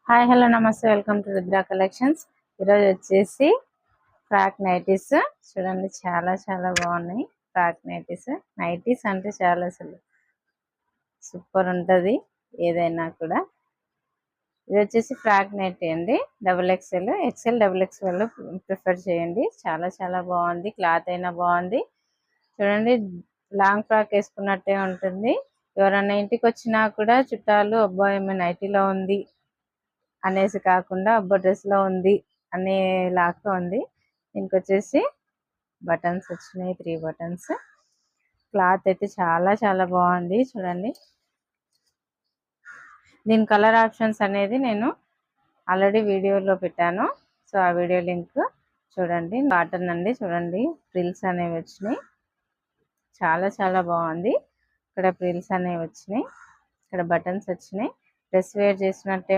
Hi hello నమస్తే welcome to Rudra collections. ఈరోజు వచ్చేసి ఫ్రాక్ నైటీస్ చూడండి, చాలా చాలా బాగున్నాయి. ఫ్రాక్ నైటీస్ అంటే చాలా అసలు సూపర్ ఉంటుంది ఏదైనా కూడా. ఇది వచ్చేసి ఫ్రాక్ నైటీ అండి, ఎక్సెల్ డబుల్ ఎక్స్ఎల్ ప్రిఫర్ చేయండి. చాలా చాలా బాగుంది, క్లాత్ అయినా బాగుంది. చూడండి, లాంగ్ ఫ్రాక్ వేసుకున్నట్టే ఉంటుంది. ఎవరైనా ఇంటికి వచ్చినా కూడా చుట్టాలు అబ్బాయి ఏమో నైటీలో ఉంది అనేసి కాకుండా అబ్బా డ్రెస్ లో ఉంది అనేలాగా ఉంది. దీనికి వచ్చేసి బటన్స్ వచ్చినాయి, 3 బటన్స్. క్లాత్ అయితే చాలా చాలా బాగుంది. చూడండి, దీని కలర్ ఆప్షన్స్ అనేది నేను ఆల్రెడీ వీడియోలో పెట్టాను, సో ఆ వీడియో లింక్ చూడండి. కాటన్ అండి, చూడండి ఫ్రిల్స్ అనేవి వచ్చినాయి. చాలా చాలా బాగుంది. ఇక్కడ ఫ్రిల్స్ అనేవి వచ్చినాయి, ఇక్కడ బటన్స్ వచ్చినాయి. డ్రెస్ వేర్ చేసినట్టే